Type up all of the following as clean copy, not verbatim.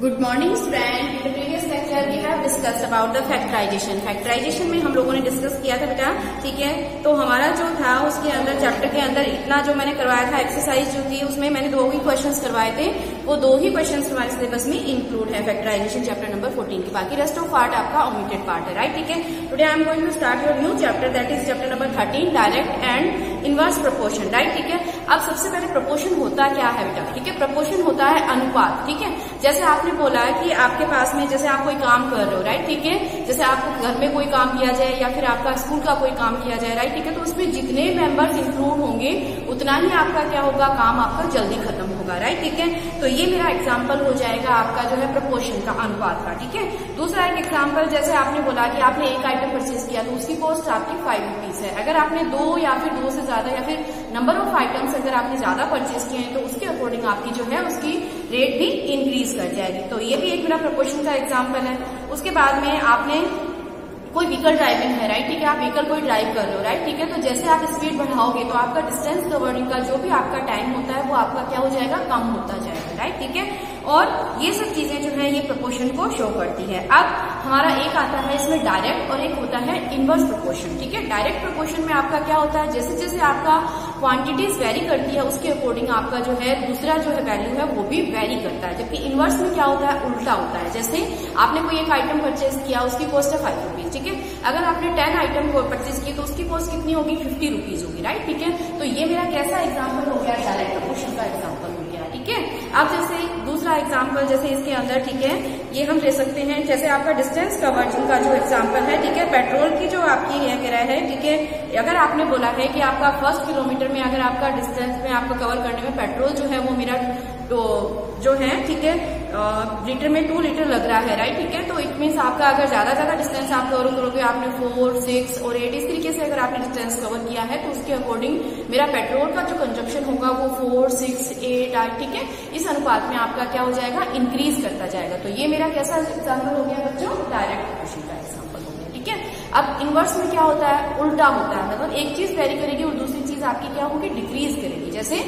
Good morning student. In the previous lecture we have discussed about the factorisation. Factorisation में हम लोगों ने discuss किया था बेटा, ठीक है। तो हमारा जो था उसके अंदर चैप्टर के अंदर इतना जो मैंने करवाया था एक्सरसाइज जो थी उसमें मैंने 2 ही क्वेश्चंस करवाए थे। वो 2 ही क्वेश्चंस हमारे सिलेबस में इंक्लूड है फैक्टराइजेशन चैप्टर नंबर 14 के। बाकी रेस्ट ऑफ पार्ट आपका ओमिटेड पार्ट है, राइट, ठीक है। Today I am going to start your new chapter that is chapter number 13 direct and inverse proportion, right, ठीक है। अब सबसे पहले प्रोपोर्शन होता क्या है बेटा, ठीक है। प्रोपोर्शन होता है अनुपात, ठीक है। जैसे आपने बोला है कि आपके पास में जैसे आप कोई काम कर रहे हो, राइट, ठीक है। जैसे आपको घर में कोई काम किया जाए या फिर आपका स्कूल का कोई काम किया जाए, राइट, ठीक है। तो उसमें जितने मेंबर्स इंक्लूड होंगे उतना ही आपका क्या होगा, काम आपका जल्दी खत्म होगा, राइट, ठीक है। तो ये मेरा एग्जाम्पल हो जाएगा आपका जो है प्रोपोर्शन का, अनुपात का, ठीक है। दूसरा एक एग्जाम्पल, जैसे आपने बोला कि आपने एक आइटम परचेज किया तो उसकी कॉस्ट आपकी 5 रुपीज है। अगर आपने 2 या फिर 2 से ज्यादा या फिर नंबर ऑफ आइटम्स अगर आपने ज्यादा परचेज किए हैं तो उसके अकॉर्डिंग आपकी जो है उसकी रेट भी इंक्रीज कर जाएगी। तो ये भी एक मेरा प्रोपोर्शन का एग्जाम्पल है। उसके बाद में आपने कोई व्हीकल ड्राइविंग है, राइट, ठीक है। आप व्हीकल कोई ड्राइव कर रहे हो, राइट, ठीक है। तो जैसे आप स्पीड बढ़ाओगे तो आपका डिस्टेंस कवरिंग का जो भी आपका टाइम होता है वो आपका क्या हो जाएगा, कम होता जाएगा, राइट, ठीक है। और ये सब चीजें जो है ये प्रोपोर्शन को शो करती है। अब हमारा एक आता है इसमें डायरेक्ट और एक होता है इनवर्स प्रोपोर्शन, ठीक है। डायरेक्ट प्रोपोर्शन में आपका क्या होता है, जैसे जैसे आपका क्वांटिटीज वेरी करती है उसके अकॉर्डिंग आपका जो है दूसरा जो है वैल्यू है वो भी वेरी करता है। जबकि इनवर्स में क्या होता है, उल्टा होता है। जैसे आपने कोई एक आइटम परचेज किया, उसकी कॉस्ट है 5 रुपीज, ठीक है। अगर आपने 10 आइटम परचेज की तो उसकी कॉस्ट कितनी होगी, 50 रुपीज होगी, राइट, ठीक है। तो ये मेरा कैसा एग्जाम्पल हो गया, डायरेक्ट प्रोपोर्शन का एग्जाम्पल हो गया, ठीक है। अब जैसे दूसरा एग्जाम्पल जैसे इसके अंदर, ठीक है, ये हम ले सकते हैं जैसे आपका डिस्टेंस कवर्ड का जो एग्जाम्पल है, ठीक है। पेट्रोल की जो आपकी यह किराया है, ठीक है। अगर आपने बोला है कि आपका 1 किलोमीटर में अगर आपका डिस्टेंस में आपका कवर करने में पेट्रोल जो है वो मेरा तो जो है, ठीक है, लीटर में 2 लीटर लग रहा है, राइट, ठीक है। तो इट मीन्स आपका अगर ज्यादा डिस्टेंस आप कवर करोगे, आपने 4, 6 और 8 इस तरीके से अगर आपने डिस्टेंस कवर किया है तो उसके अकॉर्डिंग मेरा पेट्रोल का जो कंजप्शन होगा वो 4, 6, 8, 8, ठीक है, इस अनुपात में आपका क्या हो जाएगा, इंक्रीज करता जाएगा। तो ये मेरा कैसा एग्जाम्पल हो गया बच्चों, डायरेक्ट प्रोपोर्शन का एग्जाम्पल हो गया, ठीक है। अब इनवर्स में क्या होता है, उल्टा होता है। मतलब एक चीज वेरी करेगी और दूसरी चीज आपकी क्या होगी, डिक्रीज करेगी। जैसे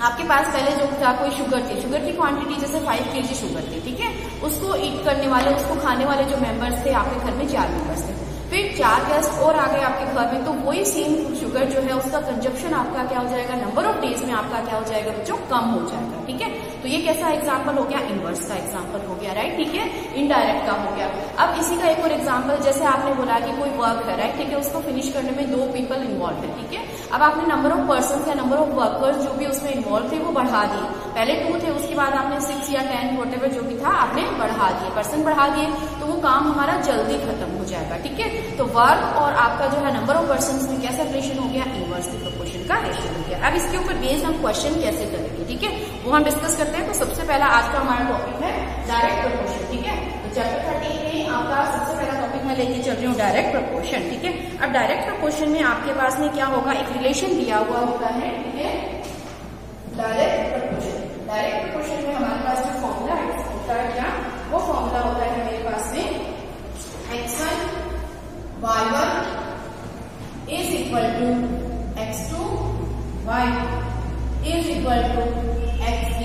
आपके पास पहले जो था कोई शुगर थी, शुगर की क्वांटिटी जैसे 5 kg शुगर थी, ठीक है। उसको ईट करने वाले, उसको खाने वाले जो मेंबर्स थे आपके घर में 4 मेंबर्स थे। फिर 4 गेस्ट और आ गए आपके घर में, तो वही सेम शुगर जो है उसका कंजप्शन आपका क्या हो जाएगा, नंबर ऑफ डेज में आपका क्या हो जाएगा बच्चों, कम हो जाएगा, ठीक है। तो ये कैसा एग्जाम्पल हो गया, इनवर्स का एग्जाम्पल हो गया, राइट, ठीक है, इनडायरेक्ट का हो गया। अब इसी का एक और एग्जाम्पल, जैसे आपने बोला कि कोई वर्क है, राइट, ठीक है, उसको फिनिश करने में 2 पीपल इन्वॉल्व है, ठीक है। अब आपने नंबर ऑफ पर्सन या नंबर ऑफ वर्कर्स जो भी उसमें इन्वॉल्व थे वो बढ़ा दिए। पहले 2 थे, उसके बाद आपने 6 या 10 वॉटेवर जो भी था आपने बढ़ा दिए, पर्सन बढ़ा दिए, तो वो काम हमारा जल्दी खत्म हो जाएगा, ठीक है। तो वर्क और आपका जो है नंबर ऑफ पर्सन में कैसा रिलेशन हो गया, इनवर्सली प्रोपोर्शन का रेशियो हो गया। अब इसके ऊपर बेस्ड हम क्वेश्चन कैसे करेंगे, ठीक है, वो हम डिस्कस करते हैं। तो सबसे पहला आज का हमारा टॉपिक है डायरेक्ट प्रोपोर्शन, ठीक है। तो चैप्टर 13 में आपका सबसे पहला टॉपिक मैं लेके चल रही हूँ डायरेक्ट प्रोपोर्शन, ठीक है। अब डायरेक्ट प्रोपोर्शन में आपके पास में क्या होगा, एक रिलेशन दिया हुआ होता है, ठीक है, डायरेक्ट प्रोपोर्शन। डायरेक्ट प्रोपोर्शन में हमारे पास जो फॉर्मूला होता है क्या, वो फॉर्मूला होता है मेरे पास में x1 y1 is equal to x2 y2 is equal to x3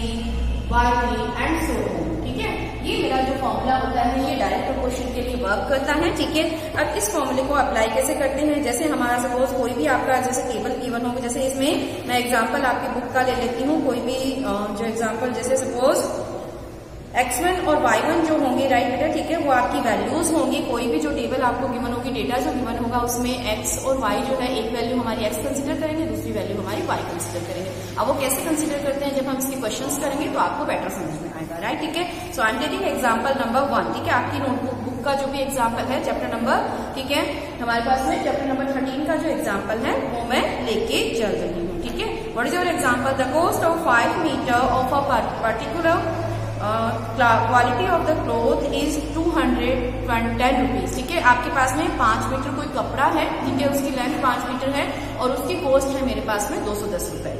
y3 and so on, ठीक है। ये मेरा जो फॉर्मूला होता है ये डायरेक्ट प्रोपोर्शन के लिए वर्क करता है, ठीक है। अब इस फॉर्मूले को अप्लाई कैसे करते हैं, जैसे हमारा सपोज कोई भी आपका जैसे टेबल गिवन होगा, जैसे इसमें मैं एग्जांपल आपकी बुक का ले लेती हूँ, कोई भी जो एग्जांपल, जैसे सपोज x1 और y1 जो होंगे, राइट बेटा, ठीक है, वो आपकी वैल्यूज होंगी। कोई भी जो टेबल आपको गिवन होगी, डेटा जो गिवन होगा उसमें x और y जो है, एक वैल्यू हमारी x कंसीडर करेंगे, दूसरी वैल्यू हमारी y कंसीडर करेंगे। अब वो कैसे कंसीडर करते हैं जब हम इसके क्वेश्चंस करेंगे तो आपको बेटर समझ में आएगा, राइट, ठीक है। So I am taking example number 1, ठीक है। आपकी नोटबुक बुक का जो भी एग्जाम्पल है चैप्टर नंबर, ठीक है, हमारे पास में चैप्टर नंबर 13 का जो एग्जाम्पल है वो मैं लेके चल रही हूँ, ठीक है। What is your example, the cost of 5 metre of a particular quality of the cloth is 210 rupees, ठीक है। आपके पास में 5 मीटर कोई कपड़ा है, ठीक है, उसकी लेंथ 5 मीटर है और उसकी कॉस्ट है मेरे पास में 210 रुपए।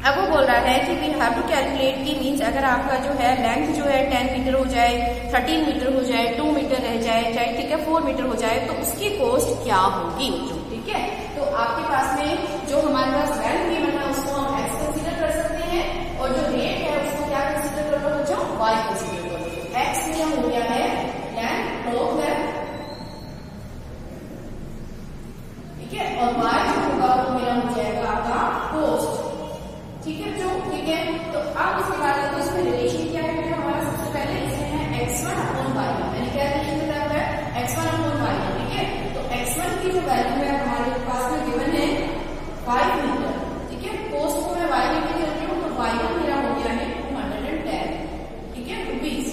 अब वो बोल रहा है कि वी हैव टू कैलकुलेट की मीन्स अगर आपका जो है लेंथ जो है 10 मीटर हो जाए, 13 मीटर हो जाए, 2 मीटर रह जाए, चाहे ठीक है 4 मीटर हो जाए, तो उसकी कॉस्ट क्या होगी, ठीक है। तो आपके पास में जो हमारे पास लेंथ गिवन है उसको हम एक्स कंसीडर कर सकते हैं और जो रेट है उसको क्या कंसीडर कर लो बच्चों, वाई कंसीडर की जो वैल्यू है हमारे पास में गिवन है 5 मीटर, ठीक है। कोस्ट को मैं वाई लेके चल रही हूँ, तो y1 मेरा हो गया है 210, ठीक है, रुपीज।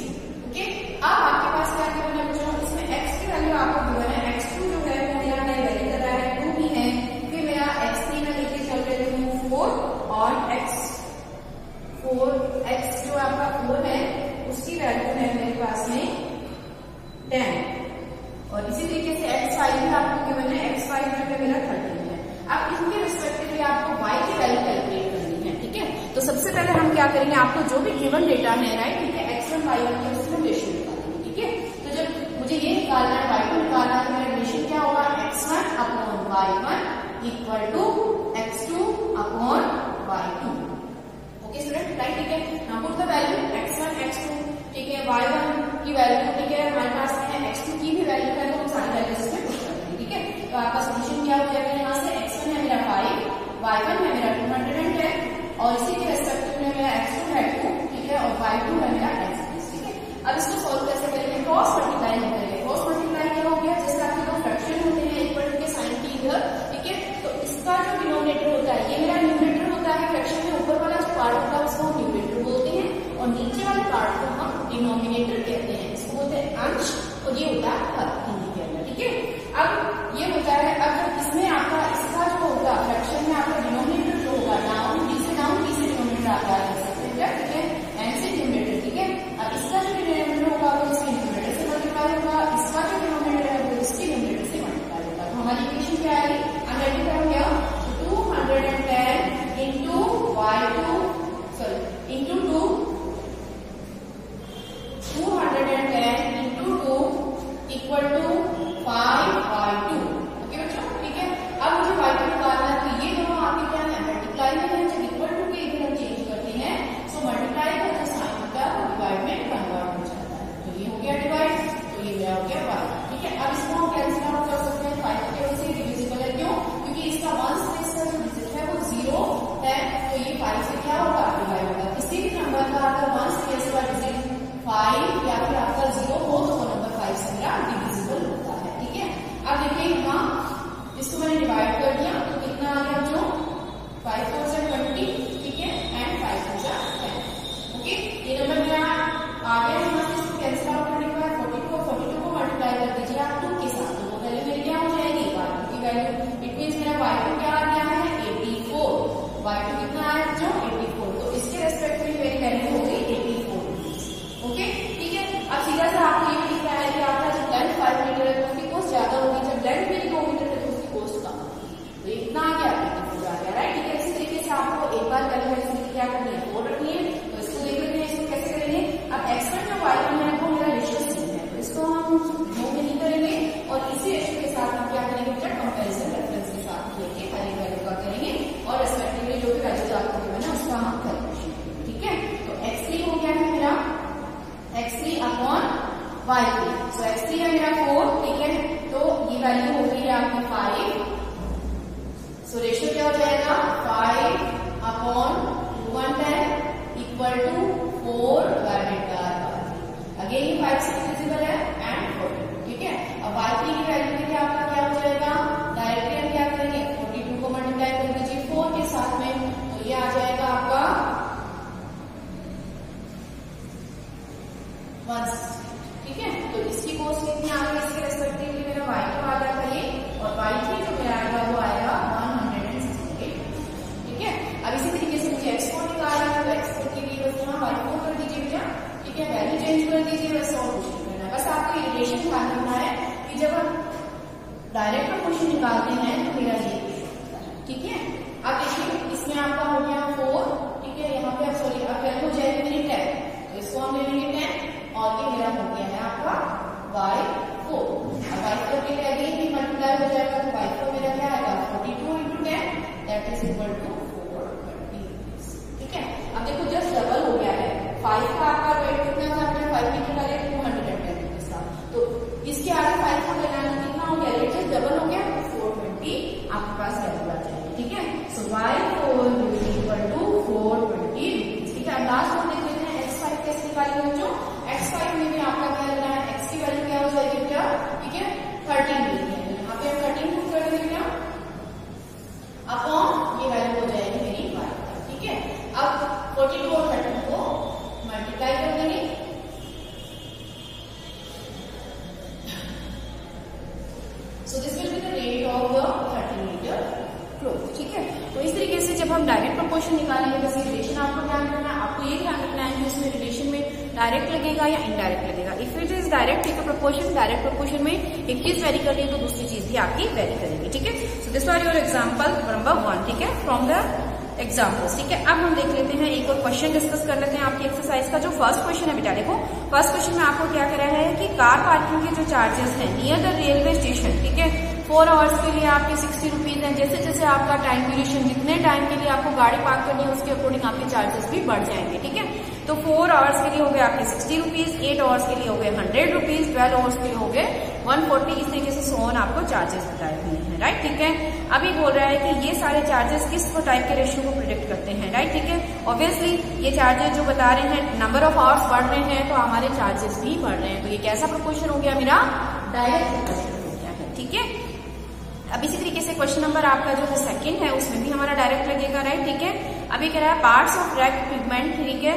ओके, अब आपके पास क्या गिवन है बच्चों, इसमें x की वैल्यू आपको गिवन है, x2 जो है वो मेरा नहीं वैल्यू कर रहा है 2 भी है, फिर मेरा x3 में लेके चल रही हूँ 4 और x जो आपका 4 है उसकी वैल्यू है मेरे पास में 10, और इसी तरीके से x5 भी आपको गिवन है, x5 जो है मेरा 13 है। अब इनके रिस्पेक्टिवली आपको y की वैल्यू कैलकुलेट करनी है, ठीक है। तो सबसे पहले हम क्या करेंगे, आपको जो भी गिवन डेटा है, राइट, ठीक है, x1 y1 के उसमें रेशियो निकालेंगे, ठीक है। तो जब मुझे ये निकालना है, y2 निकालना है, तो मेरा रेशियो क्या होगा, x1 upon y1 equal to x2 upon y2। Okay student, right, ठीक है। Now put the value x1 x2, ठीक है, y1 की वैल्यू, ठीक है, हमारे पास में x2 की भी वैल्यू है, तो हम सारी वैल्यूज इसमें पुट कर देंगे, ठीक है। तो आपका सोल्यूशन क्या हो जाएगा, यहाँ से x1 है मेरा 5, y1 है मेरा 210, और इसी के रेस्पेक्टिव में मेरा x2 है 2, ठीक है, और y2 है मेरा x, ठीक है। अब इसको सॉल्व कैसे करेंगे, क्रॉस मल्टीप्लाई करेंगे। क्रॉस मल्टीप्लाई क्या हो गया, जैसे आपके दो फ्रैक्शन होते हैं इक्वल टू के साइन की इधर, ठीक है, तो इसका जो डिनोमिनेटर होता है, ये मेरा न्यूमरेटर होता है फ्रैक्शन में, ऊपर वाला जो पार्ट होता है उसको हम न्यूमरेटर बोलते हैं, और नीचे वाले पार्ट को हम डिनोमिनेटर कहते हैं, इसको बोलते हैं अंश, और ये होता है पद हिंदी के अंदर, ठीक है। अब ये होता है, अब इसमें आपका इसका जो होगा फ्रैक्शन में आपका डिनोमिनेटर जो होगा, नाउन डी से डिनोमिनेटर आता है, ठीक है, एन से न्यूमरेटर, ठीक है। अब इसका जो डिनोमिनेटर होगा वो इसके न्यूमरेटर से मल्टीप्लाई होगा, इसका जो डिनोमिनेटर है वो इसके न्यूमरेटर से मल्टीप्लाई होगा। तो हमारी इक्वेशन क्या आएगी, आइडेंटिफाई हो गया, 210 into y2 sorry into 2 210 into 2 equal to 5y2। Okay बच्चों, ठीक है। अब मुझे y2 निकालना है, तो ये दोनों आपके क्या है, मल्टीप्लाई में है, जब इक्वल टू के इधर हम चेंज करते हैं, सो मल्टीप्लाई का जो साइन होता है वो डिवाइड में कन्वर्ट हो जाता है, तो ये हो गया डिवाइड, तो ये मेरा हो गया y, ठीक है। अब इसको हम कैंसिल आउट कर सकते हैं, 5 की वजह से डिविजिबल है, क्यों, क्योंकि इसका 1 से इसका जो डिजिट है वो 0 है, तो ये 5 से क्या होगा, डिवाइड होगा। किसी भी नंबर का अगर 1 से इसका डिजिट 5 या फिर आपका 0 हो, तो वो नंबर 5 से मेरा डिविजिबल होता है, ठीक है। अब देखिए यहाँ इसको मैंने डिवाइड कर दिया, तो कितना आ गया जो 5 4 से 20, ठीक है, एंड 5 4 से 10, ओके। ये नंबर मेरा आ गया, यहाँ से इसको कैंसिल आउट करने के बाद 42 को मल्टीप्लाई कर दीजिए आप 2 के साथ, तो वो वैल्यू मेरी क्या हो जाएगी, y2 की वैल्यू, इट मीन्स मेरा y2 क्या आ गया है 84, y2 कितना आया जो 84, तो इसके रेस्पेक्ट में मेरी वैल्यू हो गई 84, ओके, ठीक है। अब सीधा सा आपको ये भी दिख रहा है कि आपका जब लेंथ 5 मीटर है तो उसकी कॉस्ट ज्यादा होगी, जब लेंथ मेरी 2 मीटर है तो उसकी कॉस्ट कम होगी, तो ये इतना आ गया 84 आ गया, राइट, ठीक है। इसी तरीके से आपको एक बार कैलकुलेशन क्या करनी है, 4 रखनी है, तो इसको देख लेते हैं, इसको कैसे करेंगे। अब x1 जो y1 है वो मेरा रेशियो सेम है, तो इसको हम नो में नहीं करेंगे, और इसी रेशियो के साथ हम क्या करेंगे, बेटा कंपैरिजन रेफरेंस के साथ लेके हर एक वैल्यू का करेंगे, और रेस्पेक्टिवली जो भी वैल्यूज आपको गिवन है उसका हम कैलकुलेशन करेंगे, ठीक है। तो x3 हो गया है मेरा x3 अपॉन y3, सो x3 है मेरा 4, ठीक है, तो ये वैल्यू हो गई है आपकी 5, सो रेशियो क्या हो जाएगा 5 upon 110 equal to 4 divided by y3, again 5 से डिविजिबल है एंड 40, ठीक है। अब y3 की वैल्यू के लिए आपका क्या हो जाएगा, डायरेक्टली हम क्या करेंगे, 42 को मल्टीप्लाई कर दीजिए 4 के साथ में, तो ये आ जाएगा आपका 160, ठीक है। तो इसकी कॉस्ट कितनी आ गई, इसके रेस्पेक्टिवली मेरा y2 आ जाता है, और y3 जो मेरा आएगा वो आएगा 168, ठीक है। अब इसी तरीके से मुझे x4 निकालना है, तो x4 के लिए बस यहाँ y4 कर दीजिए बेटा, ठीक है, वैल्यू चेंज कर दीजिए, बस और कुछ नहीं करना, बस आपको ये रिलेशन ध्यान रखना है कि जब हम डायरेक्ट क्वेश्चन निकालते हैं तो मेरा ये होता है, ठीक है। अब देखिए इसमें आपका हो गया 4, ठीक है, यहाँ पे सॉरी अब वैल्यू हो जाएगी मेरी 10, तो इसको हम ले लेंगे 10, और ये मेरा हो गया है आपका y4, अब y4 के लिए अगेन भी मल्टीप्लाई हो जाएगा, तो y4 मेरा क्या आएगा 42 into 10 that is equal to 420, ठीक है। अब देखो जस्ट डबल हो गया है, 5 का आपका वेट कितना था, 5 मीटर का रेट 210 के साथ, तो इसके आगे 5 को लगाना कितना हो गया, रेट जस्ट डबल हो गया, 420 आपके पास वैल्यू आ जाएगी, ठीक है। सो y4 इक्वल टू 420, ठीक है। अब लास्ट हम देख लेते हैं x5 कैसे निकालेंगे बच्चों, x5 में भी आपका क्या लेना है, x की वैल्यू क्या हो जाएगी क्या, ठीक है, 13 लेनी है, यहाँ पे हम 13 डायरेक्ट लगेगा या इनडायरेक्ट लगेगा। If it is direct take a proportion, direct proportion में एक चीज वेरी कर रही है तो दूसरी चीज भी आपकी वेरी करेगी, ठीक है। So this are your example number 1, ठीक है, फ्रॉम द एग्जाम्पल्स, ठीक है। अब हम देख लेते हैं एक और क्वेश्चन डिस्कस कर लेते हैं आपकी एक्सरसाइज का। जो फर्स्ट क्वेश्चन है बेटा, देखो फर्स्ट क्वेश्चन में आपको क्या करा है कि कार पार्किंग के जो चार्जेस हैं नियर द रेलवे स्टेशन, ठीक है, 4 आवर्स के लिए आपके 60 रुपीज हैं। जैसे जैसे आपका टाइम ड्यूरेशन, जितने टाइम के लिए आपको गाड़ी पार्क करनी है उसके अकॉर्डिंग आपके चार्जेस भी बढ़ जाएंगे, ठीक है। तो 4 आवर्स के लिए हो गए आपके 60 रुपीज, 8 आवर्स के लिए हो गए 100 रुपीज, 12 आवर्स के लिए हो गए 140, इस तरीके से सोन आपको चार्जेस बताए हुए हैं, राइट, ठीक है। अभी बोल रहा है कि ये सारे चार्जेस किस टाइप के रेशियो को प्रिडिक्ट करते हैं, राइट, ठीक है। ऑब्वियसली ये चार्जेस जो बता रहे हैं, नंबर ऑफ आवर्स बढ़ रहे हैं तो हमारे चार्जेस भी बढ़ रहे हैं। तो ये कैसा प्रोपोर्शन हो गया मेरा, डायरेक्ट प्रोपोर्शन हो गया है, ठीक है। अब इसी तरीके से क्वेश्चन नंबर आपका जो है सेकंड है, उसमें भी हमारा डायरेक्ट लगेगा, राइट, ठीक है। अभी कह रहा है पार्ट्स ऑफ रेड पिगमेंट, ठीक है,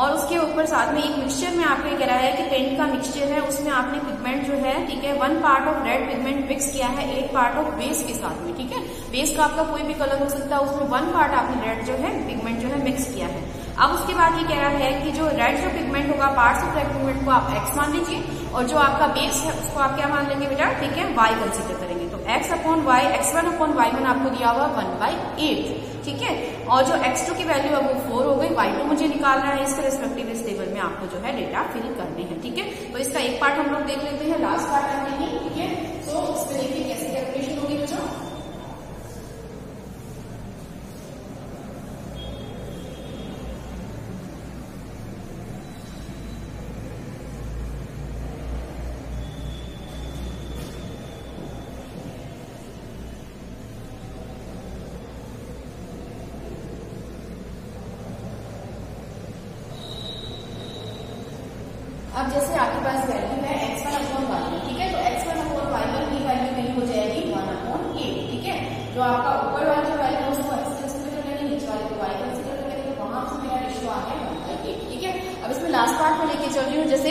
और उसके ऊपर साथ में एक मिक्सचर में आपको कह रहा है कि पेंट का मिक्सचर है, उसमें आपने पिगमेंट जो है, ठीक है, 1 part of red pigment mix किया है 8 पार्ट ऑफ बेस के साथ में, ठीक है। बेस का आपका कोई भी कलर हो सकता है, उसमें 1 पार्ट आपने रेड जो है पिगमेंट जो है मिक्स किया है। अब उसके बाद ये कह रहा है कि जो रेड जो पिगमेंट होगा, पार्ट्स ऑफ रेड पिगमेंट को आप x मान लीजिए, और जो आपका बेस है उसको आप क्या मान लेंगे बेटा, ठीक है, y कंसिडर करेंगे। तो x upon y, x1 upon y1 आपको दिया हुआ 1/8, ठीक है। और जो x2 की वैल्यू है वो 4 हो गई, y2 मुझे निकालना है, इसके रेस्पेक्टिव इस टेबल में आपको जो है डेटा फिल करने हैं, ठीक है। तो इसका एक पार्ट हम लोग देख लेते हैं, लास्ट पार्ट है नहीं, ठीक है। तो इसमें देखिए कैसे कैलकुलेशन होगी बच्चों। अब जैसे आपके पास वैल्यू है x1 अपॉन y1, ठीक है, तो x1 अपॉन y1 की वैल्यू नहीं हो जाएगी 1/8, ठीक है। जो आपका ऊपर वाली जो वैल्यू है उसको x कंसीडर कर लेंगे, नीचे वाले को y कंसीडर कर लेंगे, तो वहां से मेरा रेशियो आ गया 1/8, ठीक है। अब इसमें लास्ट पार्ट में लेके चल रही हूँ, जैसे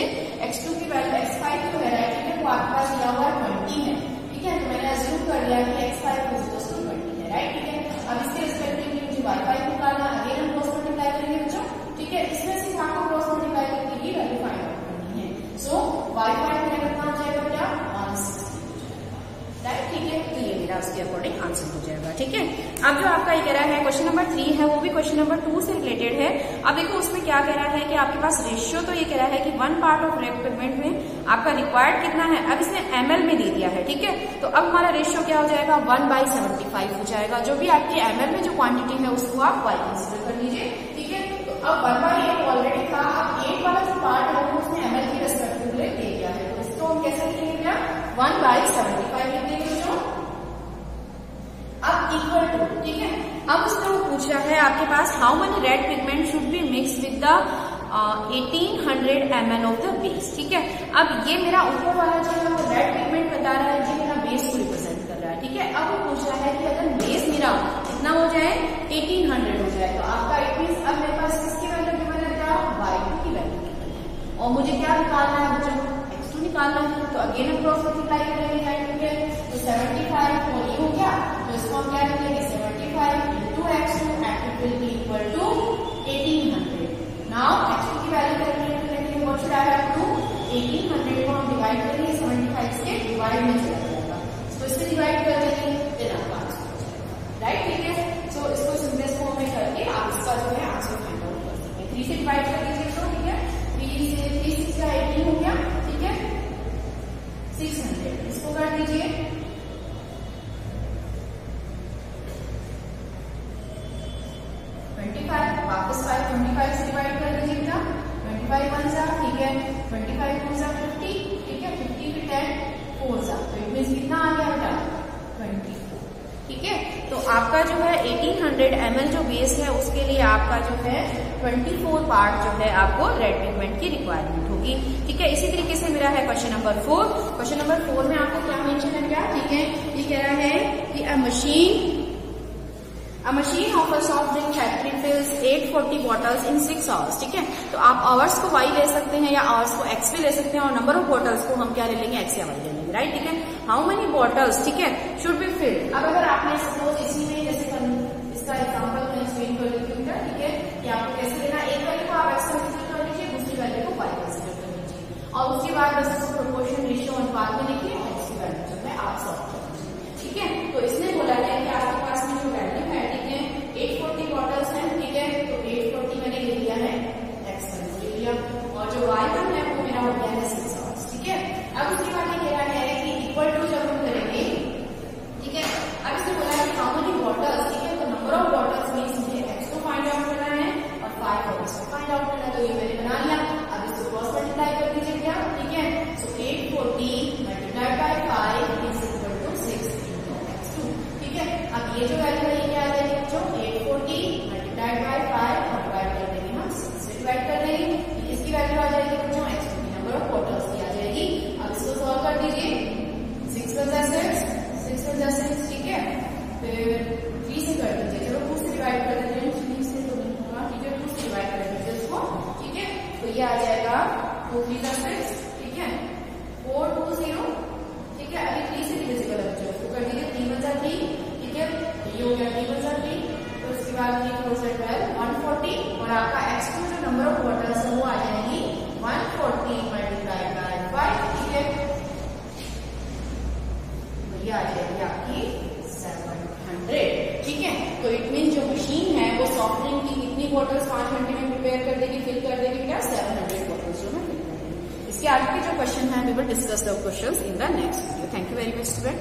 x2 की वैल्यू x5 जो है, राइट, ठीक है, वो आपके पास दिया हुआ 20 है, ठीक है। तो मैंने अज्यूम कर लिया कि x5 20 है, राइट, ठीक है। अब इसके रिस्पेक्टिवली मुझे y5 निकालना, अगेन हम क्रॉस मल्टीप्लाई करेंगे बच्चों, ठीक है। इसमें सिर्फ आपको क्रॉस मल्टीप्लाई करके ही वैल्यू फाइंड आउट करनी है। सो y5 मेरा कितना आ जाएगा बेटा, 160, राइट, ठीक है। तो ये मेरा उसके अकॉर्डिंग आंसर हो जाएगा, ठीक है। अब जो आपका ये कह रहा है क्वेश्चन नंबर 3 है, वो भी क्वेश्चन नंबर 2 से रिलेटेड है। अब देखो उसमें क्या कह रहा है कि आपके पास रेशियो तो ये कह रहा है कि 1 पार्ट ऑफ रेड पिगमेंट में आपका रिक्वायर्ड कितना है, अब इसने ml में दे दिया है, ठीक है। तो अब हमारा रेशियो क्या हो जाएगा, 1/75 हो जाएगा। जो भी आपकी ml में जो क्वांटिटी है उसको आप y कंसीडर कर लीजिए, ठीक है। तो अब 1/8 ऑलरेडी था, अब 8 वाला जो पार्ट है वो उसने ml की रेस्पेक्टिव दे दिया है, तो इसको हम कैसे लिखेंगे बेटा, 1/75 लिख देंगे जो अब इक्वल टू, ठीक है। अब उसने वो पूछ रहा है आपके पास how many red pigment should be mix with the 1800 ml of the base, ठीक है। अब ये मेरा ऊपर वाला जो है वो रेड पिगमेंट बता रहा है, ये मेरा बेस को रिप्रेजेंट कर रहा है, ठीक है। अब वो पूछ रहा है कि अगर बेस मेरा कितना हो जाए, 1800 हो जाए, तो आपका इट मींस अब मेरे पास किसकी वैल्यू गिवन है बेटा, y2 की वैल्यू गिवन है, और मुझे क्या निकालना है बच्चों, x2 निकालना है। तो अगेन हम क्रॉस मल्टीप्लाई करेंगे, राइट, ठीक है। तो 75 और ये हो गया, तो इसको हम क्या लिखेंगे, 75 into x2 and it will be equal to 1800. Now x2 की वैल्यू कैलकुलेट करेंगे, what should I have to, 1800 को हम डिवाइड करेंगे 75 से, डिवाइड में चला जाएगा, तो इससे डिवाइड कर देंगे, देन आपका आंसर हो जाएगा, राइट, ठीक है। सो इसको सिंपलेस्ट फॉर्म में करके आप इसका जो है आंसर फाइंड आउट कर सकते हैं। 3 से डिवाइड कर दीजिए, तो ठीक है, 3 से 3 6 का 18 हो गया, ठीक है, 600, इसको कर दीजिए, 25, वापस 525 से डिवाइड कर दीजिए बेटा, 25 1 जा, ठीक है, 25 2 जा 50, ठीक है, 50 पे 10 4 जा, तो इट मींस कितना आ गया बेटा, 24, ठीक है। तो आपका जो है 1800 ml जो बेस है उसके लिए आपका जो है 24 पार्ट जो है आपको रेड पिगमेंट की रिक्वायरमेंट होगी, ठीक है। इसी तरीके से मेरा है क्वेश्चन नंबर 4। क्वेश्चन नंबर 4 में आपको क्या मेंशन है क्या, ठीक है, ये कह रहा है कि A machine of a soft drink factory fills 840 bottles in 6 hours, ठीक है। तो आप आवर्स को y ले सकते हैं या आवर्स को x भी ले सकते हैं, और नंबर ऑफ बॉटल्स को हम क्या ले लेंगे, x या y ले लेंगे, राइट, ठीक है। हाउ मेनी बॉटल्स, ठीक है, शुड बी फिल्ड। अब अगर आपने सपोज इसी में जैसे इसका एग्जांपल मैं एक्सप्लेन कर देती हूँ, ठीक है, कि आपको कैसे लेना, एक वैल्यू को आप x कंसीडर कर लीजिए, दूसरी वैल्यू ये आ जाएगा 2 3 6, ठीक है, 4 2 0, ठीक है। अभी 3 से डिविजिबल है बच्चों, उसको कर दीजिए 3 × 3, ठीक है, ये हो गया 3 × 3, तो उसके बाद 3 4 12 140, और आपका x2 जो नंबर ऑफ क्वार्टर्स है वो आ जाएगी 140 मल्टीप्लाइड बाय 5, ठीक है, तो ये आ जाएगी आपकी 700, ठीक है। तो इट मीन जो मशीन है वो सॉफ्ट ड्रिंक की कितनी बॉटल्स 5 घंटे में प्रिपेयर कर देगी, फिल कर देगी, क्या 700 बॉटल्स जो है फिल कर देगी। इसके आगे के जो क्वेश्चन है we will discuss the questions in the next video. Thank you very much student.